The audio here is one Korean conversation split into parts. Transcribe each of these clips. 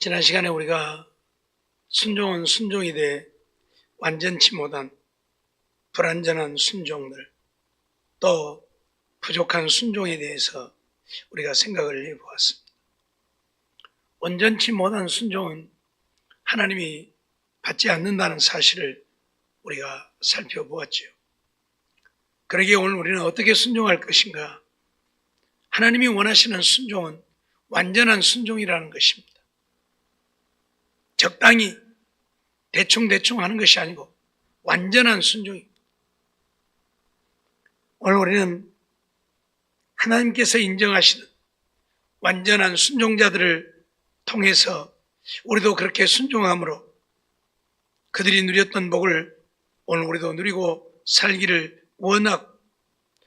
지난 시간에 우리가 순종은 순종이 돼 완전치 못한 불완전한 순종들, 또 부족한 순종에 대해서 우리가 생각을 해보았습니다. 온전치 못한 순종은 하나님이 받지 않는다는 사실을 우리가 살펴보았죠. 그러기에 오늘 우리는 어떻게 순종할 것인가? 하나님이 원하시는 순종은 완전한 순종이라는 것입니다. 적당히 대충 하는 것이 아니고 완전한 순종입니다. 오늘 우리는 하나님께서 인정하시는 완전한 순종자들을 통해서 우리도 그렇게 순종함으로 그들이 누렸던 복을 오늘 우리도 누리고 살기를 원하고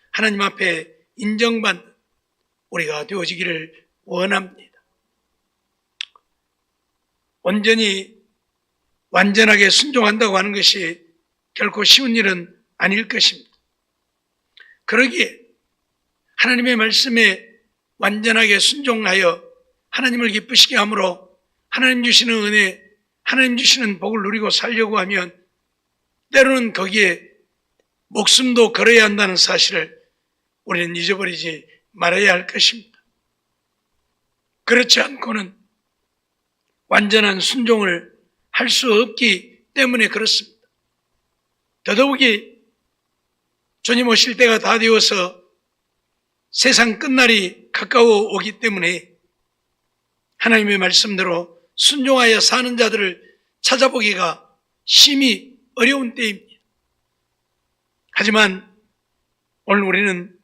하나님 앞에 인정받는 우리가 되어지기를 원합니다. 온전히 완전하게 순종한다고 하는 것이 결코 쉬운 일은 아닐 것입니다. 그러기에 하나님의 말씀에 완전하게 순종하여 하나님을 기쁘시게 함으로 하나님 주시는 은혜, 하나님 주시는 복을 누리고 살려고 하면 때로는 거기에 목숨도 걸어야 한다는 사실을 우리는 잊어버리지 말아야 할 것입니다. 그렇지 않고는 완전한 순종을 할 수 없기 때문에 그렇습니다. 더더욱이 주님 오실 때가 다 되어서 세상 끝날이 가까워 오기 때문에 하나님의 말씀대로 순종하여 사는 자들을 찾아보기가 심히 어려운 때입니다. 하지만 오늘 우리는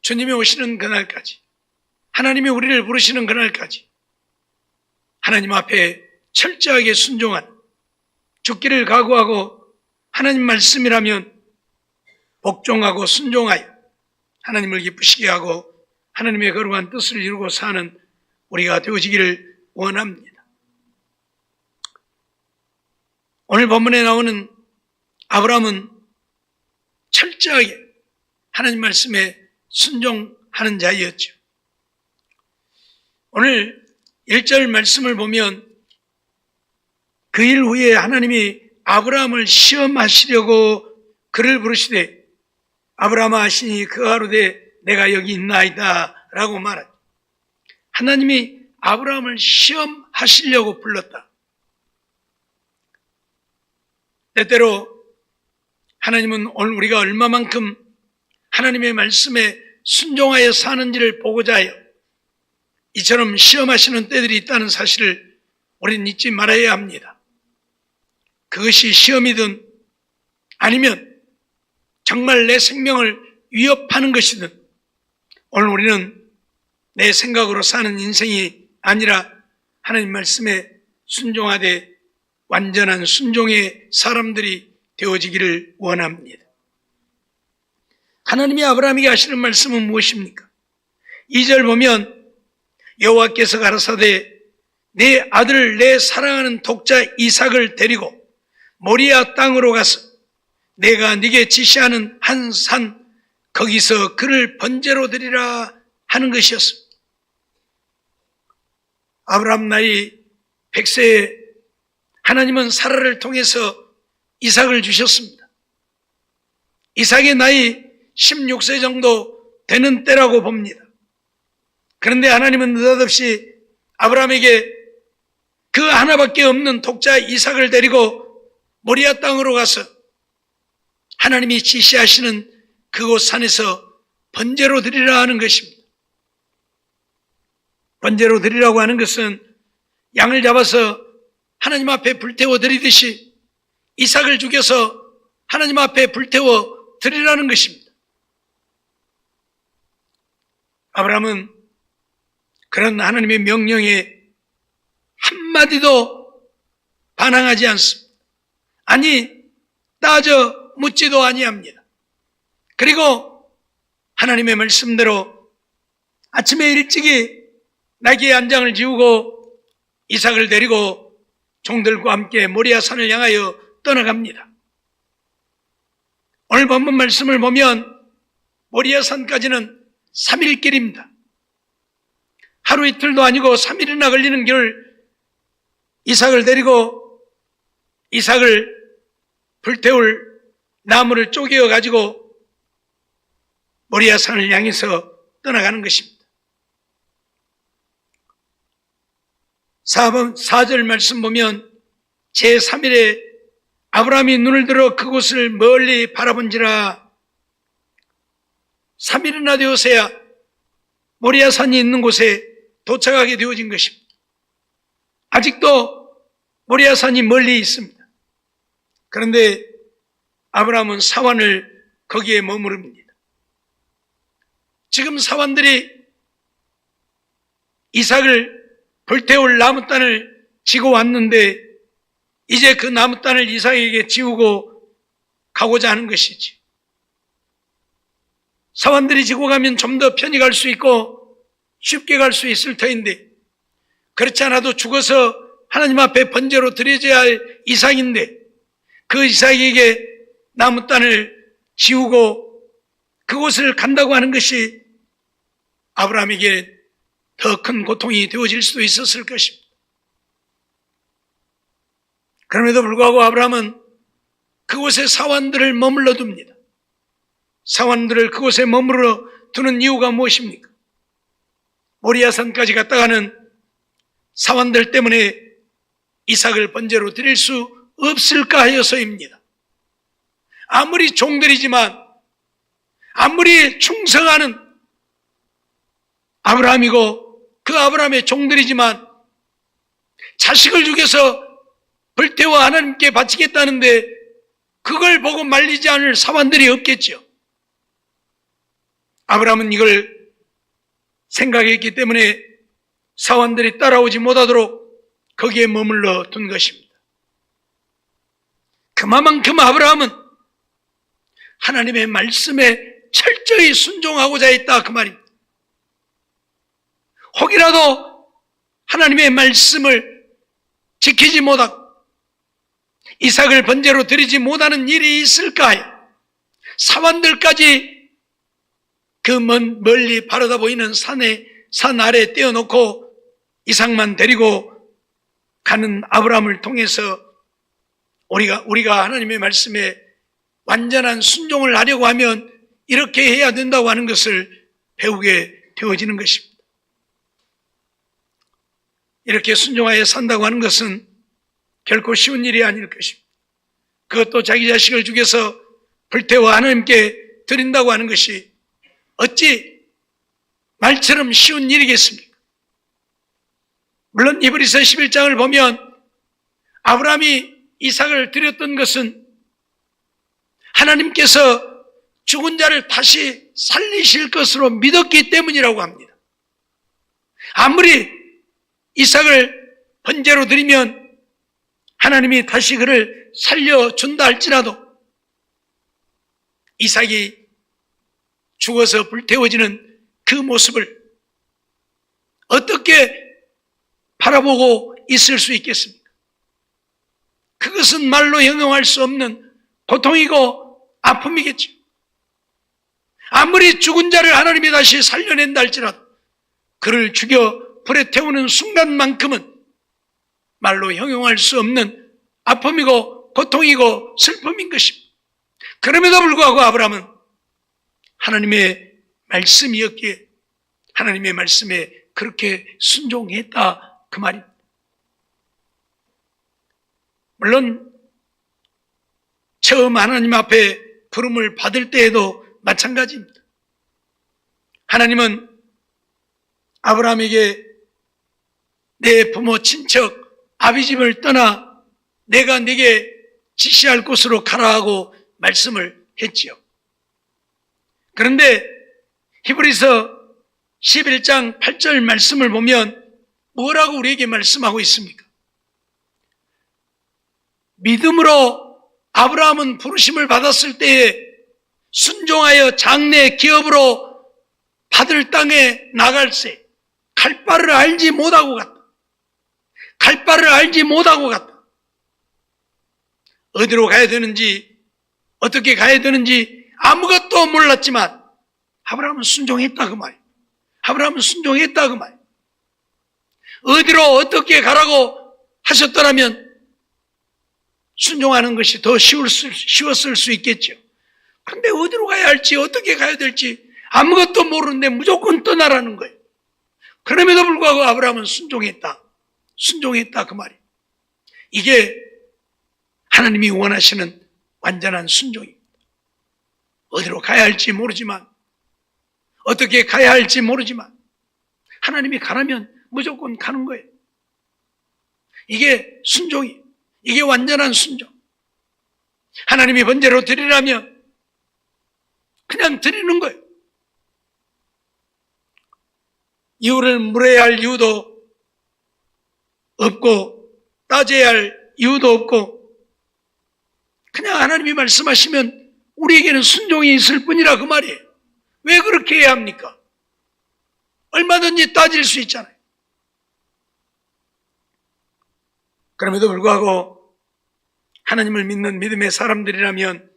주님이 오시는 그날까지, 하나님이 우리를 부르시는 그날까지 하나님 앞에 철저하게 순종한, 죽기를 각오하고 하나님 말씀이라면 복종하고 순종하여 하나님을 기쁘시게 하고 하나님의 거룩한 뜻을 이루고 사는 우리가 되어지기를 원합니다. 오늘 본문에 나오는 아브라함은 철저하게 하나님 말씀에 순종하는 자였죠. 오늘 1절 말씀을 보면 그 일 후에 하나님이 아브라함을 시험하시려고 그를 부르시되 아브라함아 하시니 그 하루되 내가 여기 있나이다 라고 말하죠. 하나님이 아브라함을 시험하시려고 불렀다. 때때로 하나님은 오늘 우리가 얼마만큼 하나님의 말씀에 순종하여 사는지를 보고자 하여 이처럼 시험하시는 때들이 있다는 사실을 우리는 잊지 말아야 합니다. 그것이 시험이든 아니면 정말 내 생명을 위협하는 것이든 오늘 우리는 내 생각으로 사는 인생이 아니라 하나님 말씀에 순종하되 완전한 순종의 사람들이 되어지기를 원합니다. 하나님이 아브라함에게 하시는 말씀은 무엇입니까? 2절 보면 여호와께서 가라사대 내 아들 내 사랑하는 독자 이삭을 데리고 모리아 땅으로 가서 내가 네게 지시하는 한 산 거기서 그를 번제로 드리라 하는 것이었습니다. 아브라함 나이 100세에 하나님은 사라를 통해서 이삭을 주셨습니다. 이삭의 나이 16세 정도 되는 때라고 봅니다. 그런데 하나님은 느닷없이 아브라함에게 그 하나밖에 없는 독자 이삭을 데리고 모리아 땅으로 가서 하나님이 지시하시는 그곳 산에서 번제로 드리라 하는 것입니다. 번제로 드리라고 하는 것은 양을 잡아서 하나님 앞에 불태워 드리듯이 이삭을 죽여서 하나님 앞에 불태워 드리라는 것입니다. 아브라함은 그런 하나님의 명령에 한마디도 반항하지 않습니다. 아니 따져 묻지도 아니합니다. 그리고 하나님의 말씀대로 아침에 일찍이 나귀의 안장을 지우고 이삭을 데리고 종들과 함께 모리아산을 향하여 떠나갑니다. 오늘 본문 말씀을 보면 모리아산까지는 3일 길입니다. 하루 이틀도 아니고 3일이나 걸리는 길을 이삭을 데리고 이삭을 불태울 나무를 쪼개어 가지고 모리아 산을 향해서 떠나가는 것입니다. 4절 말씀 보면 제3일에 아브라함이 눈을 들어 그곳을 멀리 바라본지라 3일이나 되어서야 모리아 산이 있는 곳에 도착하게 되어진 것입니다. 아직도 모리아 산이 멀리 있습니다. 그런데 아브라함은 사환을 거기에 머무릅니다. 지금 사환들이 이삭을 불태울 나무단을 지고 왔는데 이제 그 나무단을 이삭에게 지우고 가고자 하는 것이지. 사환들이 지고 가면 좀 더 편히 갈 수 있고 쉽게 갈 수 있을 터인데 그렇지 않아도 죽어서 하나님 앞에 번제로 드려져야 할 이삭인데 그 이삭에게 나무단을 지우고 그곳을 간다고 하는 것이 아브라함에게 더 큰 고통이 되어질 수도 있었을 것입니다. 그럼에도 불구하고 아브라함은 그곳에 사환들을 머물러 둡니다. 사환들을 그곳에 머물러 두는 이유가 무엇입니까? 모리아산까지 갔다가는 사환들 때문에 이삭을 번제로 드릴 수 없을까 하여서입니다. 아무리 종들이지만 아무리 충성하는 아브라함이고 그 아브라함의 종들이지만 자식을 죽여서 불태워 하나님께 바치겠다는데 그걸 보고 말리지 않을 사환들이 없겠죠. 아브라함은 이걸 생각했기 때문에 사환들이 따라오지 못하도록 거기에 머물러 둔 것입니다. 그만큼 아브라함은 하나님의 말씀에 철저히 순종하고자 했다 그 말입니다. 혹이라도 하나님의 말씀을 지키지 못하고 이삭을 번제로 드리지 못하는 일이 있을까 하여 사환들까지 그 멀리 바라다 보이는 산 아래 떼어놓고 이삭만 데리고 가는 아브라함을 통해서 우리가 하나님의 말씀에 완전한 순종을 하려고 하면 이렇게 해야 된다고 하는 것을 배우게 되어지는 것입니다. 이렇게 순종하여 산다고 하는 것은 결코 쉬운 일이 아닐 것입니다. 그것도 자기 자식을 죽여서 불태워 하나님께 드린다고 하는 것이 어찌 말처럼 쉬운 일이겠습니까? 물론 히브리서 11장을 보면 아브라함이 이삭을 드렸던 것은 하나님께서 죽은 자를 다시 살리실 것으로 믿었기 때문이라고 합니다. 아무리 이삭을 번제로 드리면 하나님이 다시 그를 살려준다 할지라도 이삭이 죽어서 불태워지는 그 모습을 어떻게 바라보고 있을 수 있겠습니까? 그것은 말로 형용할 수 없는 고통이고 아픔이겠죠. 아무리 죽은 자를 하나님이 다시 살려낸다 할지라도 그를 죽여 불에 태우는 순간만큼은 말로 형용할 수 없는 아픔이고 고통이고 슬픔인 것입니다. 그럼에도 불구하고 아브라함은 하나님의 말씀이었기에 하나님의 말씀에 그렇게 순종했다 그 말입니다. 물론 처음 하나님 앞에 부름을 받을 때에도 마찬가지입니다. 하나님은 아브라함에게 내 부모 친척 아비집을 떠나 내가 네게 지시할 곳으로 가라 하고 말씀을 했지요. 그런데 히브리서 11장 8절 말씀을 보면 뭐라고 우리에게 말씀하고 있습니까? 믿음으로 아브라함은 부르심을 받았을 때에 순종하여 장래 기업으로 받을 땅에 나갈새 갈 바를 알지 못하고 갔다. 갈 바를 알지 못하고 갔다. 어디로 가야 되는지 어떻게 가야 되는지 아무것도 몰랐지만 아브라함은 순종했다 그 말이에요. 아브라함은 순종했다 그 말이에요. 어디로 어떻게 가라고 하셨더라면 순종하는 것이 더 쉬웠을 수 있겠죠. 그런데 어디로 가야 할지, 어떻게 가야 될지 아무것도 모르는데 무조건 떠나라는 거예요. 그럼에도 불구하고 아브라함은 순종했다. 순종했다 그 말이에요. 이게 하나님이 원하시는 완전한 순종입니다. 어디로 가야 할지 모르지만, 어떻게 가야 할지 모르지만 하나님이 가라면 무조건 가는 거예요. 이게 순종이에요. 이게 완전한 순종. 하나님이 번제로 드리라면 그냥 드리는 거예요. 이유를 물어야 할 이유도 없고 따져야 할 이유도 없고 그냥 하나님이 말씀하시면 우리에게는 순종이 있을 뿐이라 그 말이에요. 왜 그렇게 해야 합니까? 얼마든지 따질 수 있잖아요. 그럼에도 불구하고 하나님을 믿는 믿음의 사람들이라면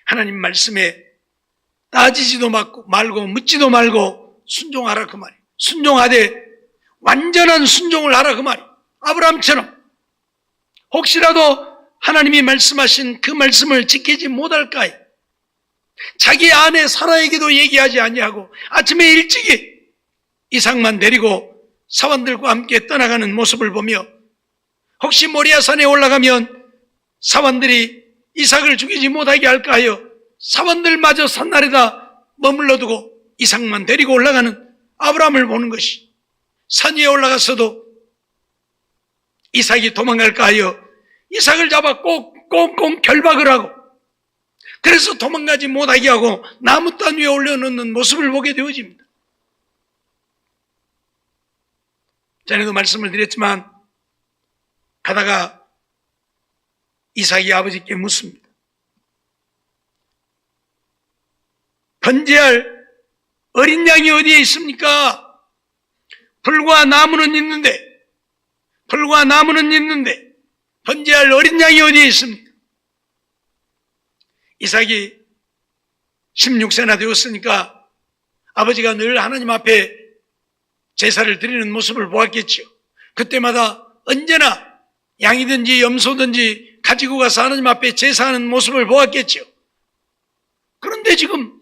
하나님 말씀에 따지지도 말고 묻지도 말고 순종하라 그 말이에요. 순종하되 완전한 순종을 하라 그 말이에요. 아브라함처럼 혹시라도 하나님이 말씀하신 그 말씀을 지키지 못할까요? 자기 아내 사라에게도 얘기하지 아니하고 아침에 일찍이 이삭만 데리고 사원들과 함께 떠나가는 모습을 보며 혹시 모리아산에 올라가면 사원들이 이삭을 죽이지 못하게 할까 하여 사원들마저 산날에다 머물러 두고 이삭만 데리고 올라가는 아브라함을 보는 것이, 산 위에 올라가서도 이삭이 도망갈까 하여 이삭을 잡아 꽁꽁 결박을 하고 그래서 도망가지 못하게 하고 나무단 위에 올려놓는 모습을 보게 되어집니다. 전에도 말씀을 드렸지만 가다가 이삭이 아버지께 묻습니다. 번제할 어린 양이 어디에 있습니까? 불과 나무는 있는데 번제할 어린 양이 어디에 있습니까? 이삭이 16세나 되었으니까 아버지가 늘 하나님 앞에 제사를 드리는 모습을 보았겠죠. 그때마다 언제나 양이든지 염소든지 가지고 가서 하나님 앞에 제사하는 모습을 보았겠죠. 그런데 지금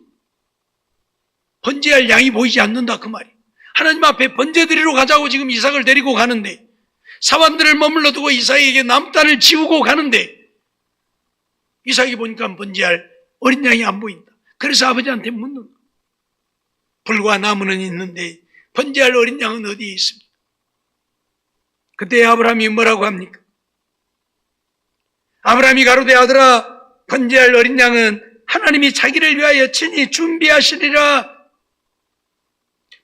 번제할 양이 보이지 않는다 그 말이에요. 하나님 앞에 번제 드리러 가자고 지금 이삭을 데리고 가는데 사원들을 머물러 두고 이삭에게 나무단을 지우고 가는데 이삭이 보니까 번제할 어린 양이 안 보인다. 그래서 아버지한테 묻는 거예요. 불과 나무는 있는데 번제할 어린 양은 어디에 있습니까? 그때 아브라함이 뭐라고 합니까? 아브라함이 가로되 아들아 번제할 어린 양은 하나님이 자기를 위하여 친히 준비하시리라.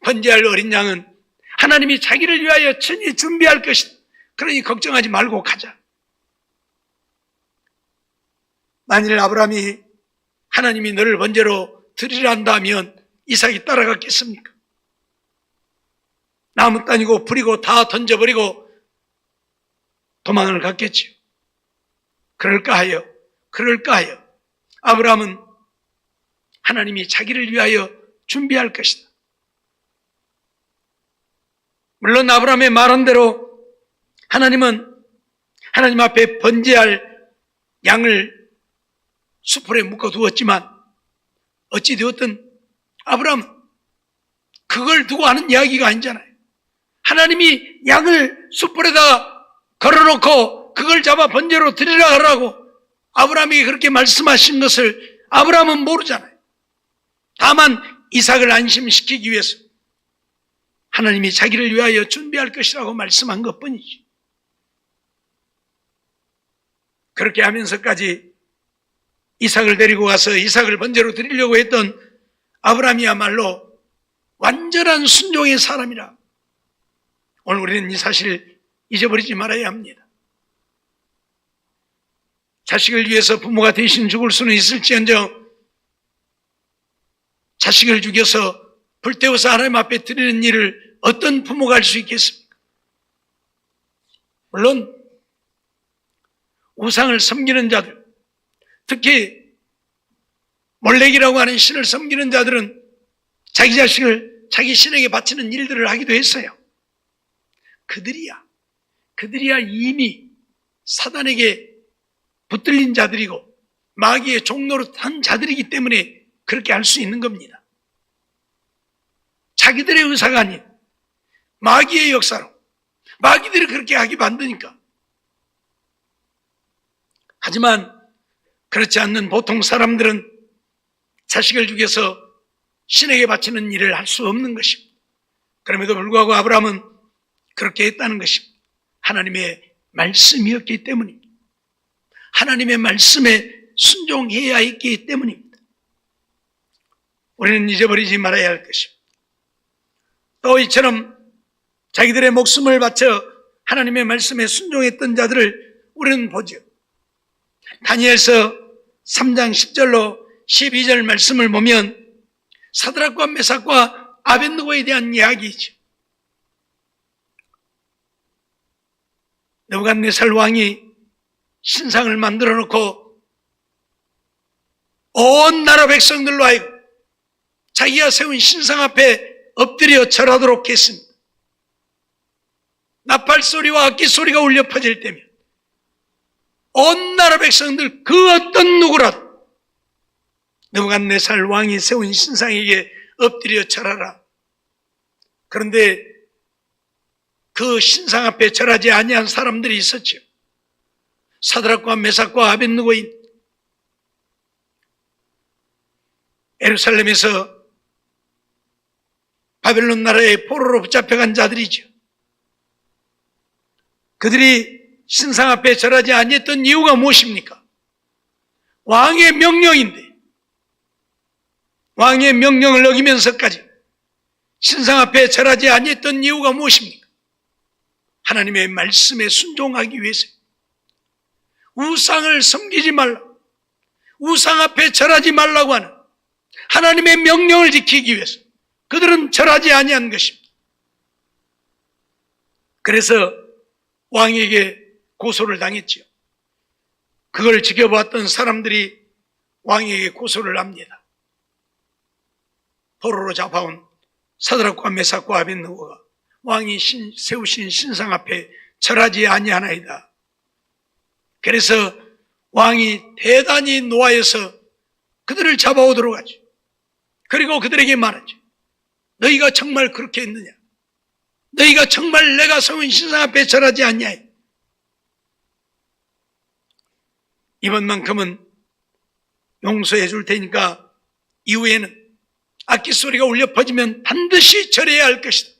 번제할 어린 양은 하나님이 자기를 위하여 친히 준비할 것이다. 그러니 걱정하지 말고 가자. 만일 아브라함이 하나님이 너를 번제로 드리라 한다면 이삭이 따라갔겠습니까? 나무 따니고 부리고 다 던져버리고 도망을 갔겠지요. 그럴까 하여 아브라함은 하나님이 자기를 위하여 준비할 것이다. 물론 아브라함의 말한 대로 하나님은 하나님 앞에 번제할 양을 수풀에 묶어두었지만 어찌되었든 아브라함은 그걸 두고 하는 이야기가 아니잖아요. 하나님이 양을 수풀에다 걸어놓고 그걸 잡아 번제로 드리라 하라고 아브라함이 그렇게 말씀하신 것을 아브라함은 모르잖아요. 다만 이삭을 안심시키기 위해서 하나님이 자기를 위하여 준비할 것이라고 말씀한 것뿐이지. 그렇게 하면서까지 이삭을 데리고 가서 이삭을 번제로 드리려고 했던 아브라함이야말로 완전한 순종의 사람이라. 오늘 우리는 이 사실을 잊어버리지 말아야 합니다. 자식을 위해서 부모가 대신 죽을 수는 있을지언정 자식을 죽여서 불태워서 하나님 앞에 드리는 일을 어떤 부모가 할 수 있겠습니까? 물론 우상을 섬기는 자들, 특히 몰렉이라고 하는 신을 섬기는 자들은 자기 자식을 자기 신에게 바치는 일들을 하기도 했어요. 그들이야 그들이야 이미 사단에게 붙들린 자들이고 마귀의 종로로 탄 자들이기 때문에 그렇게 할 수 있는 겁니다. 자기들의 의사가 아닌 마귀의 역사로 마귀들이 그렇게 하게 만드니까. 하지만 그렇지 않는 보통 사람들은 자식을 죽여서 신에게 바치는 일을 할 수 없는 것입니다. 그럼에도 불구하고 아브라함은 그렇게 했다는 것입니다. 하나님의 말씀이었기 때문입니다. 하나님의 말씀에 순종해야 했기 때문입니다. 우리는 잊어버리지 말아야 할 것입니다. 또 이처럼 자기들의 목숨을 바쳐 하나님의 말씀에 순종했던 자들을 우리는 보죠. 다니엘서 3장 10절로 12절 말씀을 보면 사드락과 메삭과 아벳느고에 대한 이야기이죠. 느부갓네살 왕이 신상을 만들어 놓고 온 나라 백성들로 하여금 자기가 세운 신상 앞에 엎드려 절하도록 했습니다. 나팔소리와 악기소리가 울려 퍼질 때면 온 나라 백성들 그 어떤 누구라도 느부갓네살 왕이 세운 신상에게 엎드려 절하라. 그런데 그 신상 앞에 절하지 아니한 사람들이 있었죠. 사드락과 메삭과 아벳느고인 예루살렘에서 바벨론 나라의 포로로 붙잡혀간 자들이죠. 그들이 신상 앞에 절하지 아니했던 이유가 무엇입니까? 왕의 명령인데 왕의 명령을 어기면서까지 신상 앞에 절하지 아니했던 이유가 무엇입니까? 하나님의 말씀에 순종하기 위해서. 우상을 섬기지 말라, 우상 앞에 절하지 말라고 하는 하나님의 명령을 지키기 위해서 그들은 절하지 아니한 것입니다. 그래서 왕에게 고소를 당했지요. 그걸 지켜봤던 사람들이 왕에게 고소를 합니다. 포로로 잡아온 사드락과 메삭과 아벳느고가 왕이 세우신 신상 앞에 절하지 아니하나이다. 그래서 왕이 대단히 노하여서 그들을 잡아오도록 하죠. 그리고 그들에게 말하죠. 너희가 정말 그렇게 했느냐? 너희가 정말 내가 세운 신상 앞에 절하지 않냐? 이번만큼은 용서해 줄 테니까 이후에는 악기소리가 울려 퍼지면 반드시 절해야 할 것이다.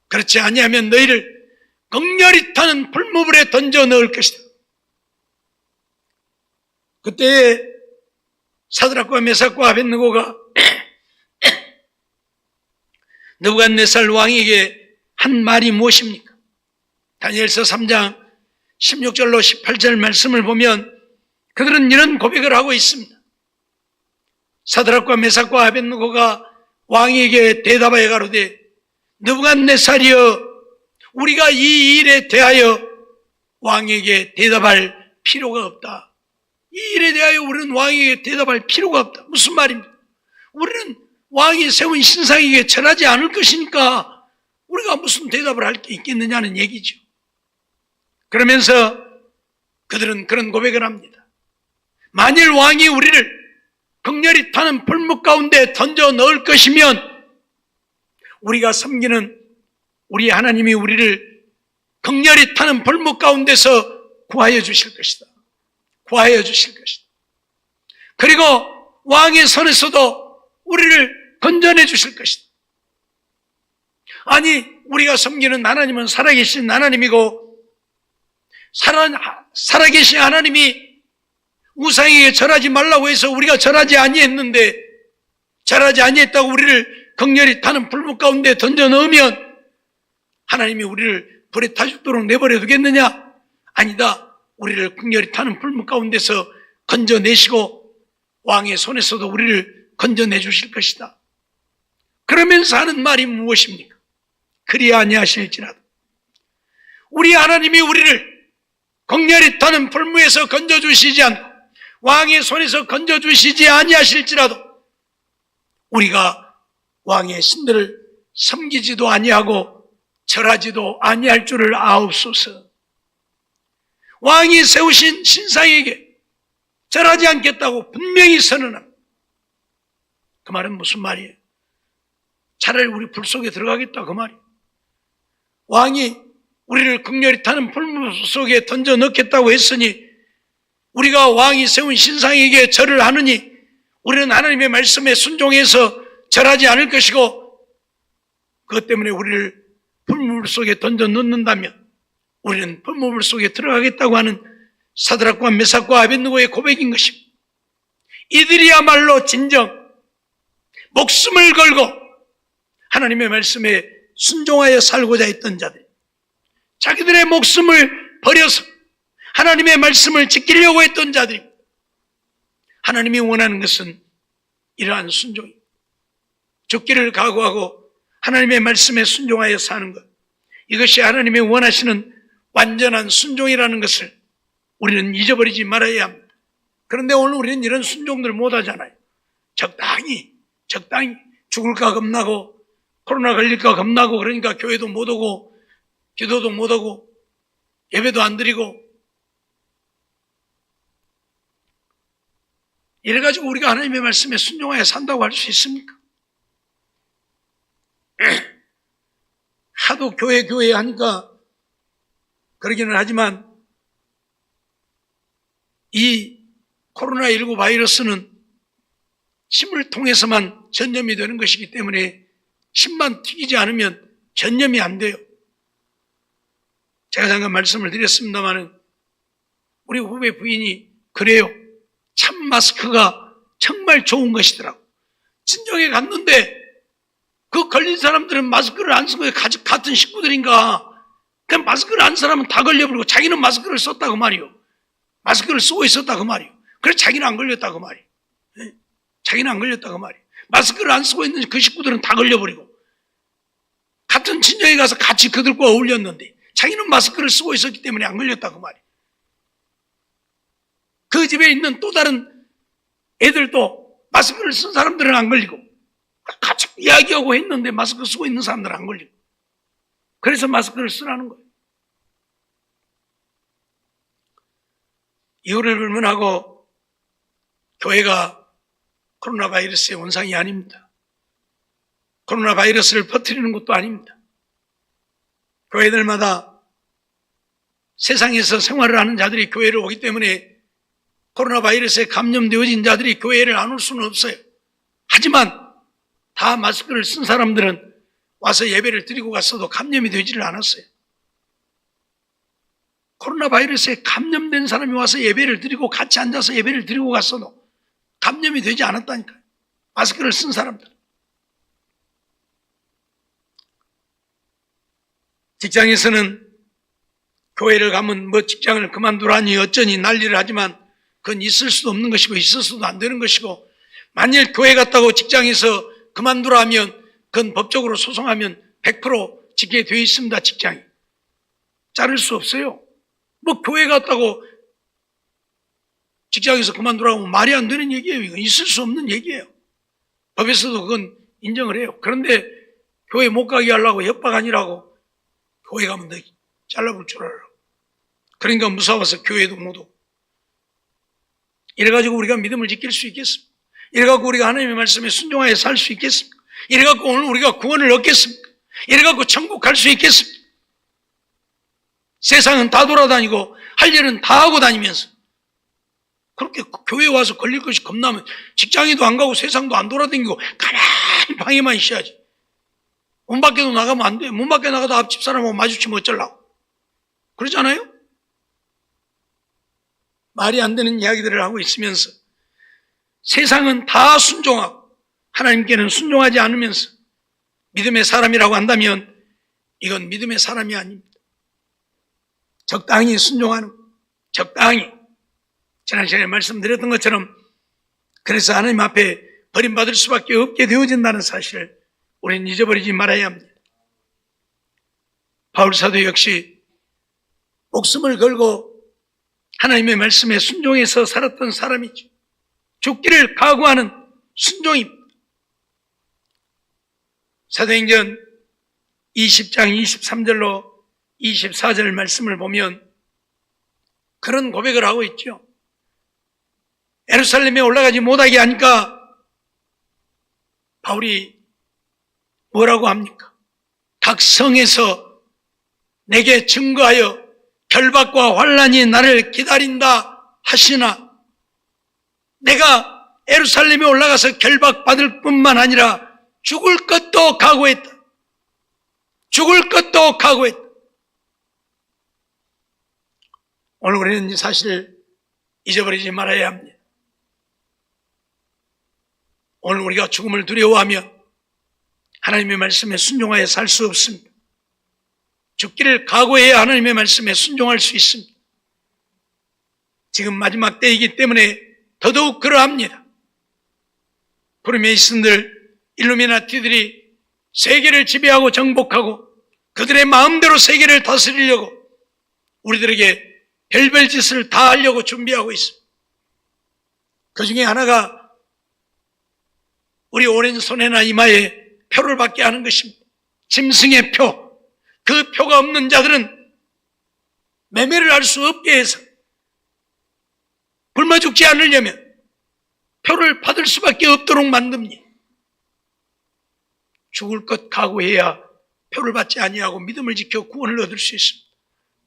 그렇지 아니하면 너희를 격렬히 타는 불모불에 던져 넣을 것이다. 그때 사드락과 메삭과 아벳느고가 느부갓네살 왕에게 한 말이 무엇입니까? 다니엘서 3장 16절로 18절 말씀을 보면 그들은 이런 고백을 하고 있습니다. 사드락과 메삭과 아벳느고가 왕에게 대답하여 가로되 느부갓네살이여, 우리가 이 일에 대하여 왕에게 대답할 필요가 없다. 이 일에 대하여 우리는 왕에게 대답할 필요가 없다. 무슨 말입니까? 우리는 왕이 세운 신상에게 절하지 않을 것이니까 우리가 무슨 대답을 할 게 있겠느냐는 얘기죠. 그러면서 그들은 그런 고백을 합니다. 만일 왕이 우리를 격렬히 타는 불목 가운데 던져 넣을 것이면 우리가 섬기는 우리 하나님이 우리를 격렬히 타는 불목 가운데서 구하여 주실 것이다. 구하여 주실 것이다. 그리고 왕의 손에서도 우리를 건져내 주실 것이다. 아니, 우리가 섬기는 하나님은 살아계신 하나님이고 살아계신 하나님이 우상에게 절하지 말라고 해서 우리가 절하지 아니했는데, 절하지 아니했다고 우리를 격렬히 타는 불목 가운데 던져 넣으면 하나님이 우리를 불에 타 죽도록 내버려 두겠느냐? 아니다. 우리를 격렬히 타는 불목 가운데서 건져내시고 왕의 손에서도 우리를 건져내 주실 것이다. 그러면서 하는 말이 무엇입니까? 그리 아니하실지라도 우리 하나님이 우리를 격렬히 타는 불무에서 건져주시지 않고 왕의 손에서 건져주시지 아니하실지라도 우리가 왕의 신들을 섬기지도 아니하고 절하지도 아니할 줄을 아옵소서. 왕이 세우신 신상에게 절하지 않겠다고 분명히 선언합니다. 그 말은 무슨 말이에요? 차라리 우리 불 속에 들어가겠다 그 말이에요. 왕이 우리를 극렬히 타는 불 속에 던져 넣겠다고 했으니 우리가 왕이 세운 신상에게 절을 하느니 우리는 하나님의 말씀에 순종해서 절하지 않을 것이고, 그것 때문에 우리를 불물 속에 던져 넣는다면 우리는 불물 속에 들어가겠다고 하는 사드락과 메삭과 아벳느고의 고백인 것입니다. 이들이야말로 진정 목숨을 걸고 하나님의 말씀에 순종하여 살고자 했던 자들, 자기들의 목숨을 버려서 하나님의 말씀을 지키려고 했던 자들입니다. 하나님이 원하는 것은 이러한 순종입니다. 죽기를 각오하고 하나님의 말씀에 순종하여 사는 것, 이것이 하나님이 원하시는 완전한 순종이라는 것을 우리는 잊어버리지 말아야 합니다. 그런데 오늘 우리는 이런 순종들을 못하잖아요. 적당히 죽을까 겁나고 코로나 걸릴까 겁나고, 그러니까 교회도 못 오고 기도도 못 하고 예배도 안 드리고, 이래가지고 우리가 하나님의 말씀에 순종하여 산다고 할 수 있습니까? 하도 교회 하니까 그러기는 하지만 이 코로나19 바이러스는 침을 통해서만 전염이 되는 것이기 때문에 침만 튀기지 않으면 전염이 안 돼요. 제가 잠깐 말씀을 드렸습니다마는 우리 후배 부인이 그래요. 참 마스크가 정말 좋은 것이더라고. 친정에 갔는데 그 걸린 사람들은 마스크를 안 쓰고 같은 식구들인가, 그냥 마스크를 안 쓴 사람은 다 걸려버리고 자기는 마스크를 썼다고 말이요. 마스크를 쓰고 있었다고 말이요. 그래서 자기는 안 걸렸다고 말이요. 자기는 안 걸렸다고 말이요. 마스크를 안 쓰고 있는 그 식구들은 다 걸려버리고, 같은 친정에 가서 같이 그들과 어울렸는데 자기는 마스크를 쓰고 있었기 때문에 안 걸렸다고 말이요. 그 집에 있는 또 다른 애들도 마스크를 쓴 사람들은 안 걸리고, 같이 이야기하고 했는데 마스크 쓰고 있는 사람들은 안 걸리고, 그래서 마스크를 쓰라는 거예요. 이유를 불문하고 교회가 코로나 바이러스의 원상이 아닙니다. 코로나 바이러스를 퍼뜨리는 것도 아닙니다. 교회들마다 세상에서 생활을 하는 자들이 교회를 오기 때문에 코로나 바이러스에 감염되어진 자들이 교회를 안 올 수는 없어요. 하지만 다 마스크를 쓴 사람들은 와서 예배를 드리고 갔어도 감염이 되지를 않았어요. 코로나 바이러스에 감염된 사람이 와서 예배를 드리고 같이 앉아서 예배를 드리고 갔어도 감염이 되지 않았다니까요. 마스크를 쓴 사람들. 직장에서는 교회를 가면 뭐 직장을 그만두라니 어쩌니 난리를 하지만 그건 있을 수도 없는 것이고 있을 수도 안 되는 것이고, 만일 교회 갔다고 직장에서 그만두라 하면 그건 법적으로 소송하면 100% 지게 되어 있습니다. 직장이 자를 수 없어요. 뭐 교회 갔다고 직장에서 그만두라고 하면 말이 안 되는 얘기예요. 이건 있을 수 없는 얘기예요. 법에서도 그건 인정을 해요. 그런데 교회 못 가게 하려고 협박 아니라고 교회 가면 너 잘라볼 줄 알아. 그러니까 무서워서 교회도 못 오고. 이래가지고 우리가 믿음을 지킬 수 있겠습니까? 이래갖고 우리가 하나님의 말씀에 순종하여 살 수 있겠습니까? 이래갖고 오늘 우리가 구원을 얻겠습니까? 이래갖고 천국 갈 수 있겠습니까? 세상은 다 돌아다니고 할 일은 다 하고 다니면서 그렇게 교회에 와서 걸릴 것이 겁나면 직장에도 안 가고 세상도 안 돌아다니고 가만히 방에만 있어야지. 문 밖에도 나가면 안 돼. 문 밖에 나가도 앞집 사람하고 마주치면 어쩌려고. 그러잖아요? 말이 안 되는 이야기들을 하고 있으면서 세상은 다 순종하고 하나님께는 순종하지 않으면서 믿음의 사람이라고 한다면 이건 믿음의 사람이 아닙니다. 적당히 순종하는, 적당히. 지난 시간에 말씀드렸던 것처럼 그래서 하나님 앞에 버림받을 수밖에 없게 되어진다는 사실을 우리는 잊어버리지 말아야 합니다. 바울 사도 역시 목숨을 걸고 하나님의 말씀에 순종해서 살았던 사람이죠. 죽기를 각오하는 순종입니다. 사도행전 20장 23절로 24절 말씀을 보면 그런 고백을 하고 있죠. 예루살렘에 올라가지 못하게 하니까 바울이 뭐라고 합니까? 각 성에서 내게 증거하여 결박과 환난이 나를 기다린다 하시나 내가 예루살렘에 올라가서 결박받을 뿐만 아니라 죽을 것도 각오했다. 죽을 것도 각오했다. 오늘 우리는 이 사실을 잊어버리지 말아야 합니다. 오늘 우리가 죽음을 두려워하며 하나님의 말씀에 순종하여 살 수 없습니다. 죽기를 각오해야 하나님의 말씀에 순종할 수 있습니다. 지금 마지막 때이기 때문에 더더욱 그러합니다. 프리메이슨들, 일루미나티들이 세계를 지배하고 정복하고 그들의 마음대로 세계를 다스리려고 우리들에게 별별 짓을 다 하려고 준비하고 있습니다. 그 중에 하나가 우리 오른손에나 이마에 표를 받게 하는 것입니다. 짐승의 표. 그 표가 없는 자들은 매매를 할 수 없게 해서 굶어 죽지 않으려면 표를 받을 수밖에 없도록 만듭니다. 죽을 것 각오해야 표를 받지 아니하고 믿음을 지켜 구원을 얻을 수 있습니다.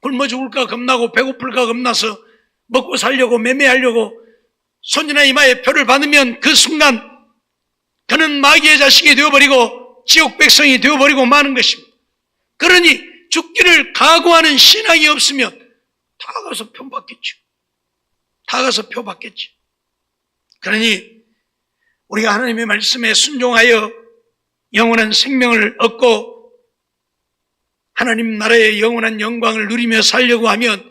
굶어 죽을까 겁나고 배고플까 겁나서 먹고 살려고 매매하려고 손이나 이마에 표를 받으면 그 순간 그는 마귀의 자식이 되어버리고 지옥 백성이 되어버리고 마는 것입니다. 그러니 죽기를 각오하는 신앙이 없으면 다 가서 표 받겠죠. 다 가서 표 받겠죠. 그러니 우리가 하나님의 말씀에 순종하여 영원한 생명을 얻고 하나님 나라의 영원한 영광을 누리며 살려고 하면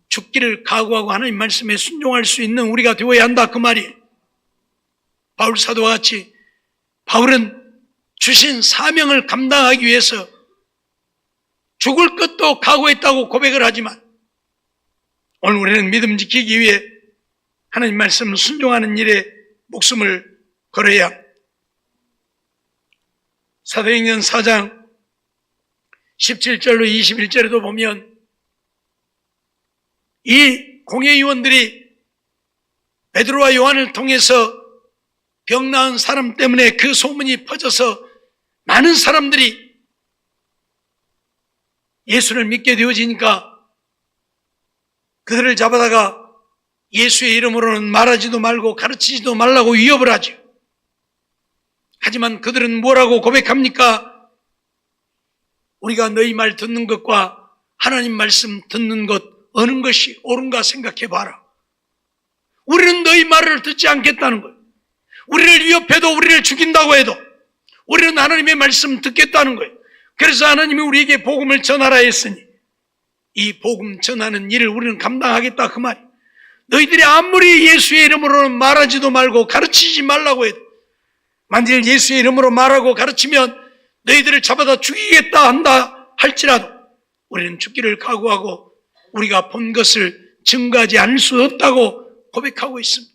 죽기를 각오하고 하나님 말씀에 순종할 수 있는 우리가 되어야 한다 그 말이에요. 바울 사도와 같이 바울은 주신 사명을 감당하기 위해서 죽을 것도 각오했다고 고백을 하지만 오늘 우리는 믿음 지키기 위해 하나님 말씀을 순종하는 일에 목숨을 걸어야 합니다. 사도행전 4장 17절로 21절에도 보면 이 공회의원들이 베드로와 요한을 통해서 병 나은 사람 때문에 그 소문이 퍼져서 많은 사람들이 예수를 믿게 되어지니까 그들을 잡아다가 예수의 이름으로는 말하지도 말고 가르치지도 말라고 위협을 하죠. 하지만 그들은 뭐라고 고백합니까? 우리가 너희 말 듣는 것과 하나님 말씀 듣는 것 어느 것이 옳은가 생각해 봐라. 우리는 너희 말을 듣지 않겠다는 거예요. 우리를 위협해도 우리를 죽인다고 해도 우리는 하나님의 말씀 듣겠다는 거예요. 그래서 하나님이 우리에게 복음을 전하라 했으니 이 복음 전하는 일을 우리는 감당하겠다 그 말이에요. 너희들이 아무리 예수의 이름으로는 말하지도 말고 가르치지 말라고 해도 만일 예수의 이름으로 말하고 가르치면 너희들을 잡아다 죽이겠다 한다 할지라도 우리는 죽기를 각오하고 우리가 본 것을 증거하지 않을 수 없다고 고백하고 있습니다.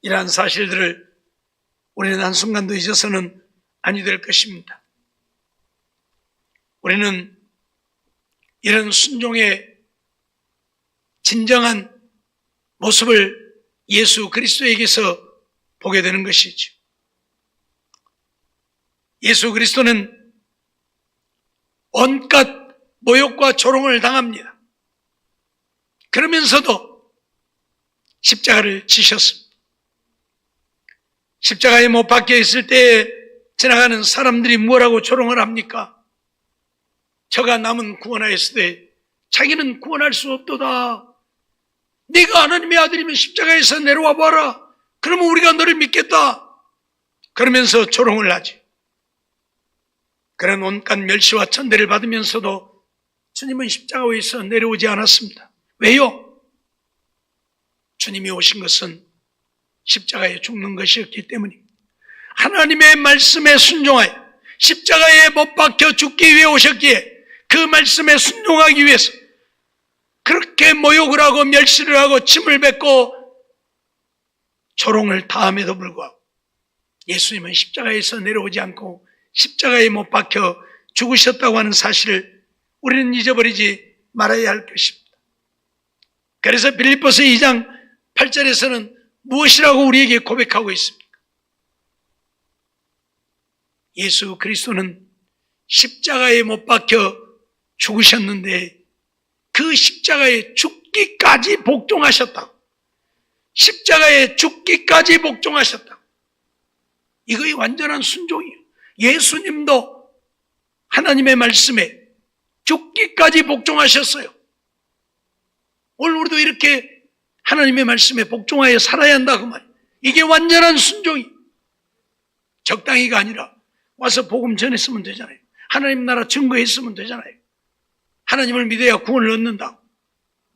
이러한 사실들을 우리는 한순간도 잊어서는 아니 될 것입니다. 우리는 이런 순종의 진정한 모습을 예수 그리스도에게서 보게 되는 것이죠. 예수 그리스도는 온갖 모욕과 조롱을 당합니다. 그러면서도 십자가를 지셨습니다. 십자가에 못 박혀 있을 때에 지나가는 사람들이 뭐라고 조롱을 합니까? 저가 남은 구원하였으되 자기는 구원할 수 없도다. 네가 하나님의 아들이면 십자가에서 내려와 봐라. 그러면 우리가 너를 믿겠다. 그러면서 조롱을 하지. 그런 온갖 멸시와 천대를 받으면서도 주님은 십자가 위에서 내려오지 않았습니다. 왜요? 주님이 오신 것은 십자가에 죽는 것이었기 때문입니다. 하나님의 말씀에 순종하여 십자가에 못 박혀 죽기 위해 오셨기에 그 말씀에 순종하기 위해서 그렇게 모욕을 하고 멸시를 하고 침을 뱉고 조롱을 다함에도 불구하고 예수님은 십자가에서 내려오지 않고 십자가에 못 박혀 죽으셨다고 하는 사실을 우리는 잊어버리지 말아야 할 것입니다. 그래서 빌립보서 2장 8절에서는 무엇이라고 우리에게 고백하고 있습니까? 예수 그리스도는 십자가에 못 박혀 죽으셨는데 그 십자가에 죽기까지 복종하셨다고. 십자가에 죽기까지 복종하셨다고. 이거의 완전한 순종이에요. 예수님도 하나님의 말씀에 죽기까지 복종하셨어요. 오늘 우리도 이렇게 하나님의 말씀에 복종하여 살아야 한다 그 말이에요. 이게 완전한 순종이에요. 적당히가 아니라 와서 복음 전했으면 되잖아요. 하나님 나라 증거했으면 되잖아요. 하나님을 믿어야 구원을 얻는다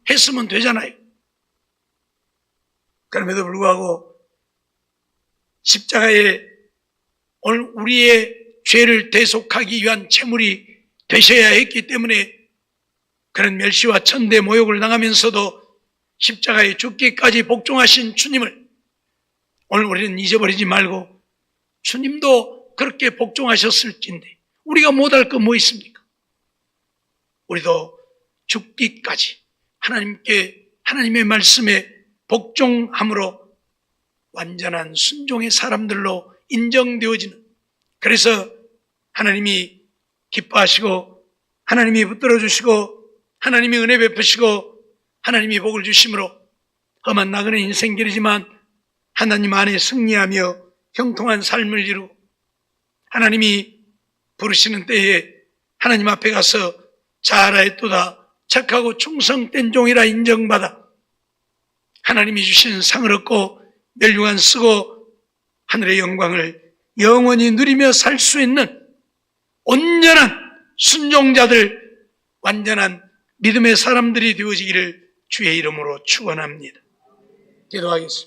했으면 되잖아요. 그럼에도 불구하고 십자가에 오늘 우리의 죄를 대속하기 위한 제물이 되셔야 했기 때문에 그런 멸시와 천대 모욕을 당하면서도 십자가에 죽기까지 복종하신 주님을 오늘 우리는 잊어버리지 말고 주님도 그렇게 복종하셨을진데 우리가 못할 거 뭐 있습니까? 우리도 죽기까지 하나님의 말씀에 복종함으로 완전한 순종의 사람들로 인정되어지는, 그래서 하나님이 기뻐하시고 하나님이 붙들어 주시고 하나님이 은혜 베푸시고 하나님이 복을 주심으로 험한 나그네 인생길이지만 하나님 안에 승리하며 형통한 삶을 이루고 하나님이 부르시는 때에 하나님 앞에 가서 잘하였도다 착하고 충성된 종이라 인정받아 하나님이 주시는 상을 얻고 멸류관 쓰고 하늘의 영광을 영원히 누리며 살 수 있는 온전한 순종자들, 완전한 믿음의 사람들이 되어지기를 주의 이름으로 축원합니다. 기도하겠습니다.